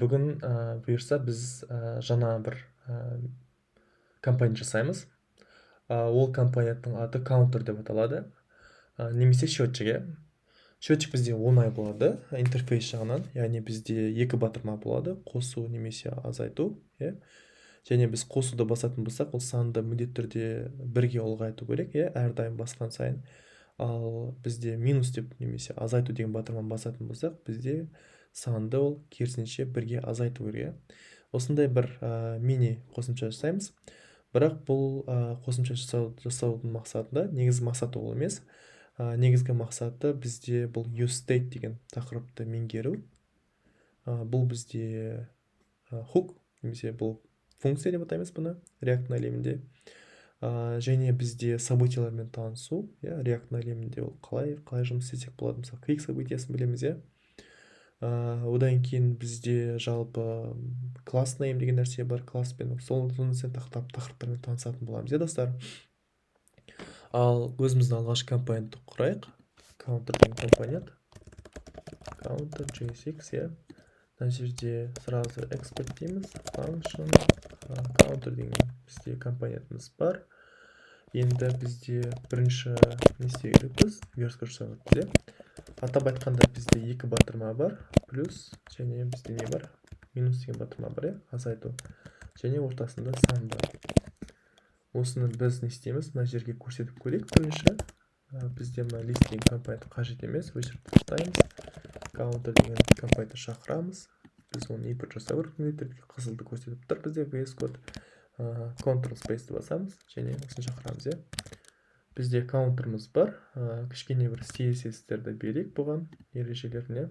Бүгін бұйырса біз жаңа бір компания жасаймыз. Ол компанияның аты Counter деп аталады. Немесе счетчик, иә. Счетчик бізде оңай болады интерфейс жағынан, яғни бізде екі батырма болады, қосу немесе азайту, иә. Және біз қосуды басатын болсақ, ол санды міндетті түрде бірге ұлғайту керек, иә, әрдайым басқан сайын. Ал бізде минус деп немесе азайту деген батырманы басатын болсақ, бізде санды ол керісінше бірге азайту керек. Осындай бір мини қосымша жасаймыз. Бірақ бұл қосымша жасаудың мақсатында негізгі мақсаты ол емес. Негізгі мақсаты бізде бұл useState деген тақырыпты меңгеру. Бұл бізде hook немесе бұл функция деп атаймыз бұны React әлемінде. Және бізде событиялармен танысу, React әлемінде ол қалай жұмыс істесек болады. Мысалы, клик событиясын білеміз, иә. Одан кейін бізде жалпы класс name деген нәрсе бар, класспен сол тақырыптармен танысатын боламыз, иә, достар. Ал өзіміздің алғашқы компонентті құрайық. Counter деген компонент. Counter JSX, иә. Мына жерде сразу export дейміз. Function counter деген бізде компонентіміз бар. Енді бізде бірінші не істеу керекпіз? Верстка жасау керек, атап айтқанда бізде екі батырма бар, плюс және бізде не бар? Минус деген батырма бар, азайту. Және ортасында сан бар. Осыны біз не істейміз? Мына жерге көрсетіп көрейік бірінші. Бізде мына list деген компонент қажет емес, өшіріп тастаймыз. Counter деген компонентті шақырамыз. Біз оны импорт жасау керек, қызылды көрсетіп тұр бізде VS Code. Ctrl Space'ті басамыз және осыны шақырамыз, иә. Бізде counter'ымыз бар. Кішкене бір CSS-терді берейік бұған ережелеріне.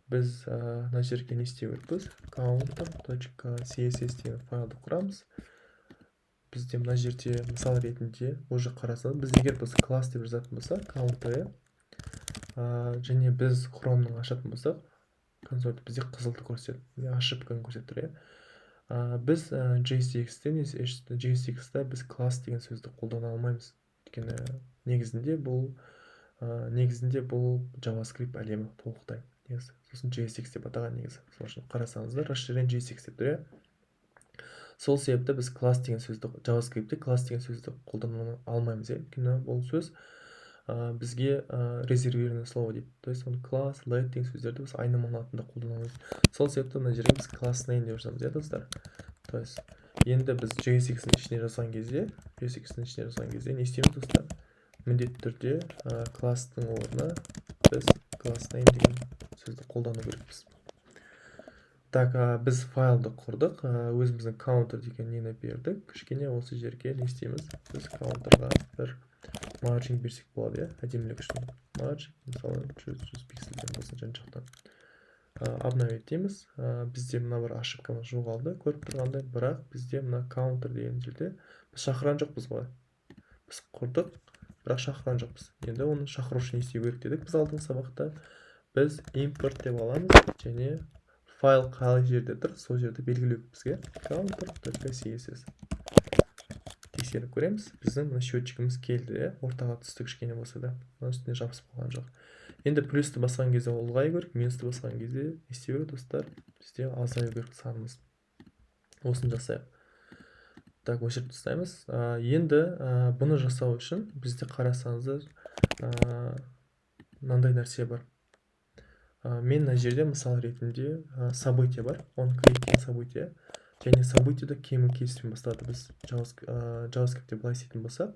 Біз мына жерге не істеу керекпіз? counter.css деген файлды құрамыз. Бізде мына жерде мысал ретінде уже қарасаңыз, біз егер біз класс деп жазатын болсақ, counter, және біз Chrome'ның ашатын болсақ, консольді бізде қызылды көрсетеді, ошибканы көрсетеді. Біз JSX-те біз класс деген сөзді қолдана алмаймыз. Өйткені негізінде бұл JavaScript әлемі толықтай. Сосын JSX деп атаған негізі. Сол үшін қарасаңыздар, расширен JSX деп тұр. Сол себепті біз класс деген сөзді JavaScript-те класс деген сөзді қолдана алмаймыз. Өйткені бұл сөз бізге резервированное слово дейді. То есть оны класс, let деген сөздерді біз айнымалатында қолданамыз. Сол себепті мына жерге біз класс name деп жазамыз, достар. То есть енді біз JSX-ін ішіне жазған кезде, не істейміз, достар? Міндетті түрде класстың орнына біз класс name деген сөзді қолдану керекпіз. Так, біз файлды құрдық, өзіміздің counter деген нені бердік. Кішкене осы жерге не істейміз? Біз counterға бір margin берсек болады, әдемілік үшін. Margin, мысалы, 100 пиксельден болсын жан жақтан. Обновить дейміз. Бізде мына бір ошибкамыз жоғалды, көріп тұрғандай, бірақ бізде мына counter деген жерде біз шақырған жоқпыз ғой. Біз құрдық, бірақ шақырған жоқпыз. Енді оны шақыру үшін не істеу керек дедік біз алдыңғы сабақта. Біз import деп аламыз және файл қай жерде тұр, сол жерді белгілеу бізге counter.css. Тексеріп көреміз. Біздің мына счетчигіміз келді, ортаға түсті кішкене болса да, үстіне жабысып қалған жоқ. Енді плюсті басқан кезде ұлғаю керек, минусты басқан кезде не істеу керек, достар? Бізде азаю керек санымыз. Осыны жасайық. Так, өшіріп тастаймыз. Енді бұны жасау үшін бізде қарасаңыздар мынандай нәрсе бар. Мен мына жерде мысал ретінде событие бар, он кликтеген событие. Және событияда camel case'пен бастады. Біз JavaScript-те былай істейтін болсақ,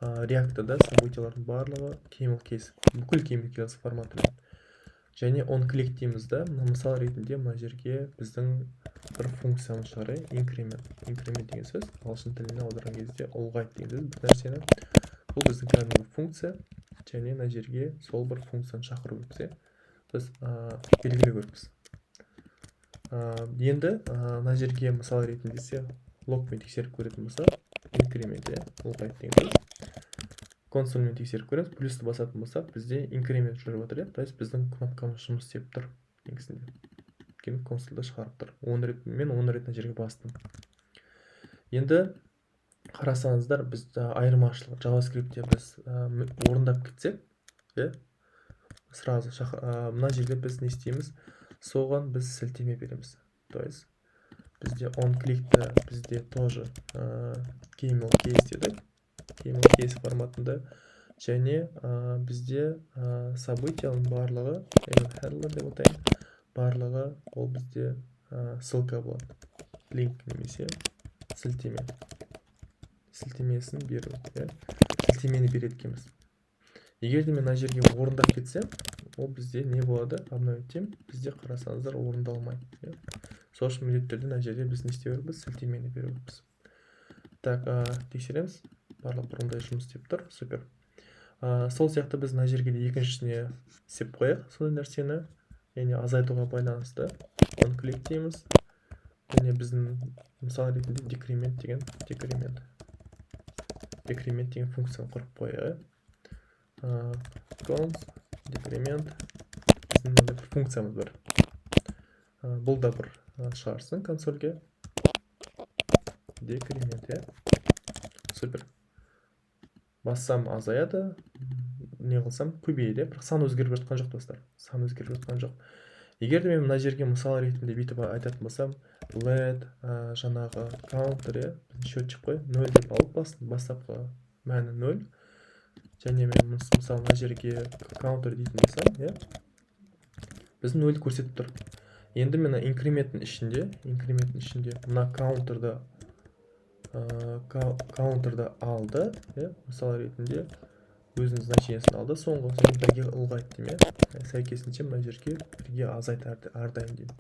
React-да событиялардың барлығы camel case, бүкіл camel case форматымен. Және on click дейміз да, мысал ретінде мына жерге біздің бір функциямыз шығар, increment деген сөз, ағылшын тіліне аударған кезде ұлғайт деген сөз бір нәрсені. Бұл біздің кәдімгі функция, және мына жерге сол бір функцияны шақыру керекпіз. Біз белгілеу керекпіз. Енді мына жерге мысал ретінде логпен тексеріп көретін болса, increment ұлғайт деген сөз. Консольмен тексеріп көреміз, плюсті басатын болсақ, бізде increment жүріп отыр. То есть біздің кнопкамыз жұмыс істеп тұр негізінде. Өйткені консольда шығарып тұр. Мен 10 рет мына жерге бастым. Енді қарасаңыздар, біз айырмашылық JavaScript-те біз орындап кетсек, сразу мына жерге біз не істейміз? соған біз сілтеме береміз. То есть бізде onClick'ті бізде тоже camel case дедік, camel case форматында, және бізде событияның барлығы event handler деп атайын, барлығы ол бізде ссылка болады, линк немесе сілтеме, сілтемесін беру, сілтемені береді екенбіз. Егер де мен мына жерге орындап кетсем, ол бізде не болады? Обновить етем, бізде қарасаңыздар орындалмайды. Сол үшін міндетті түрде мына жерде біз не істеу керекпіз? Сілтемені беру керекпіз. Так, тексереміз. Барлық бұрындай жұмыс істеп тұр. Супер. Сол сияқты біз мына жерге де екіншісіне істеп қояйық сондай нәрсені, яғни азайтуға байланысты onClick дейміз. Және біздің мысал ретінде decrement деген функцияны құрып қояйық. Cons decrement біздің мынандай бір функциямыз бар. Бұл да бір шығарсын консольге. Decrement, супер. Бассам азаяды, не қылсам көбейеді, бірақ сан өзгеріп жатқан жоқ достар. Сан өзгеріп жатқан жоқ. Егер де мен мына жерге мысал ретінде бүйтіп айтатын болсам, let жаңағы counter счетчик қой 0 деп алып бастапқы мәні 0. Және мен мысалы мына жерге counter дейтін болсам, біздің 0 көрсетіп тұр. Енді мен инкременттің ішінде мына counter'ды алды, мысал ретінде өзінің значениесін алды, соңғы және бірге ұлғайтты деймін. Сәйкесінше мына жерге бірге азайт әрдайым деймін.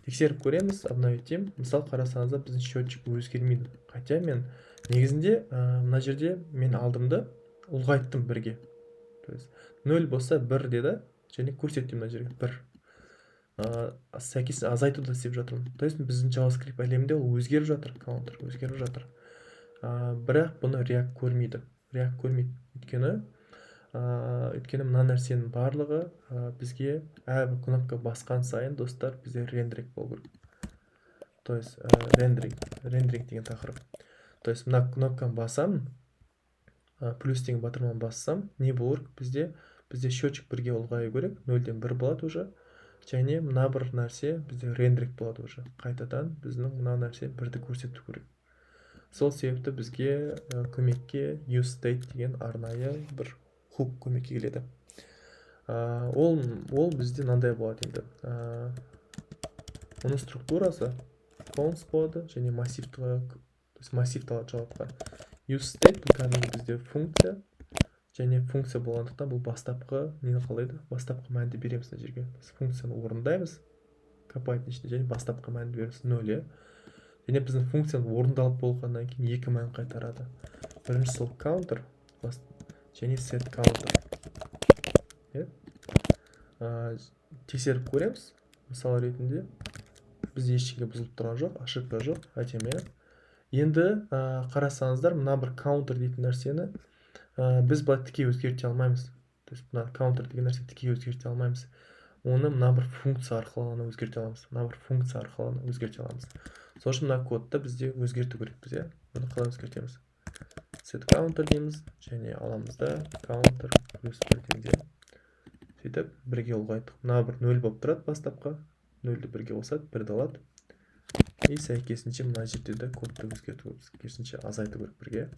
Тексеріп көреміз, обновить етем. Мысал қарасаңыздар біздің счетчик өзгермейді. Хотя мен негізінде мына жерде мен алдымды ұлғайттым бірге. То есть 0 болса 1 деді, және көрсеттім мына жерге 1. Сәйкесінше азайтуды істеп жатырмын. То есть біздің JavaScript әлемінде ол өзгеріп жатыр, counter өзгеріп жатыр. Бірақ бұны React көрмейді. Өйткені мына нәрсенің барлығы бізге әрбір кнопка басқан сайын достар бізде рендеринг болу керек. То есть рендеринг деген тақырып. То есть мына кнопканы басам, плюс деген батырманы бассам, не болу керек? Бізде счетчик бірге ұлғаю керек, 0-ден 1 болады уже. Және мына бір нәрсе бізде рендеринг болады уже. Қайтадан біздің мына нәрсе 1-ді көрсету керек. Сол себепті бізге көмекке useState деген арнайы бір хук көмекке келеді. Ол бізде мынандай болады енді. Оның структурасы cons болады және массивті алады жауапқа. useState бұл кәдімгі бізде функция, және функция болғандықтан бұл бастапқы нені қалайды? Бастапқы мәнді береміз мына жерге. Біз функцияны орындаймыз компоненттің ішінде, және бастапқы мәнді береміз 0. Және біздің функцияны орындалып болғаннан кейін 2 мән қайтарады. Бірінші сол counter және set counter. Тексеріп көреміз. Мысал ретінде бізде ешкімге бұзылып тұрған жоқ, ошибка жоқ, әдемі. Енді қарасаңыздар, мына бір counter дейтін нәрсені біз былай тіке өзгерте алмаймыз. То есть мына counter деген нәрсе тіке өзгерте алмаймыз. Оны мына бір функция арқылы өзгерте аламыз. Сол үшін мына кодты бізде өзгерту керекпіз. Оны қалай өзгертеміз? Set counter дейміз, және аламыз да counter плюс 1 деген. Сөйтіп бірге ұлғайттық. Мына бір 0 болып тұрады бастапқы. 0-ді бірге қосады, 1-ді алады. И сәйкесінше мына жерде де кодты өзгерту керекпіз. Керісінше азайту керек бірге.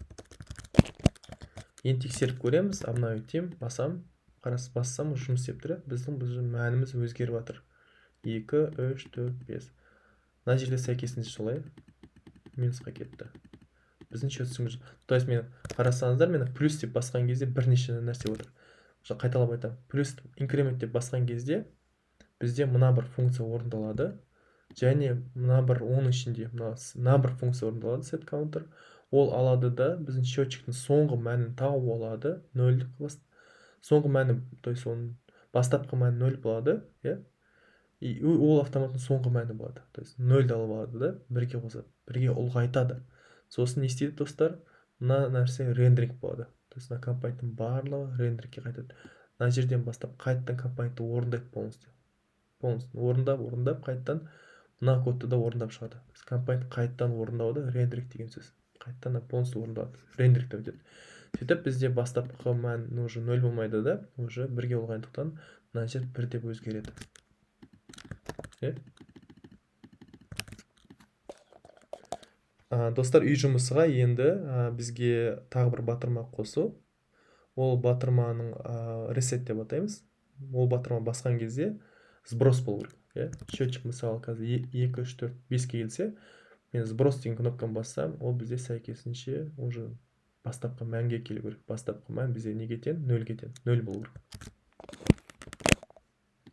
Енді тексеріп көреміз, обновить етем, бассам, жұмыс істеп тұрады. Біздің мәніміз өзгеріп жатыр. 2, 3, 4, 5. Мына жерде сәйкесінше солай минусқа кетті. Біздің счетчигіміз. То есть мен қарасаңыздар, мен плюс деп басқан кезде бірнеше нәрсе отыр. Қайталап айтамын. Плюс инкремент деп басқан кезде бізде мына бір функция орындалады. Және мына бір оның ішінде мына бір функция орындалады, set counter. Ол алады да біздің счетчиктің соңғы мәнін тауып алады. 0 соңғы мәні, то есть оның бастапқы мәні 0 болады, и ол автоматтың соңғы мәні болады. То есть 0-ді алып алады да, бірге қосады, бірге ұлғайтады. Сосын не істейді достар? Мына нәрсе рендеринг болады. То есть мына компоненттің барлығы рендерингке қайтады. Мына жерден бастап қайтадан компонентті орындайды полностью. Орындап, қайтадан мына кодты да орындап шығады. Компонент қайтадан орындауды рендеринг деген сөз. Қайтадан полностью орындалады. Рендеринг деп өтеді. Сөйтіп бізде бастапқы мән уже 0 болмайды да, уже бірге болғандықтан мына жер 1 деп өзгереді. иә. Достар, үй жұмысыға енді бізге тағы бір батырма қосу. Ол батырманың ресет деп атаймыз. Ол батырма басқан кезде сброс болу керек. Счетчик мысалы қазір 2, 3, 4, 5-ке келсе, мен сброс деген кнопканы бассам, ол бізде сәйкесінше уже бастапқы мәнге келу керек. Бастапқы мән бізде неге тең? 0-ге тең. 0 болу керек.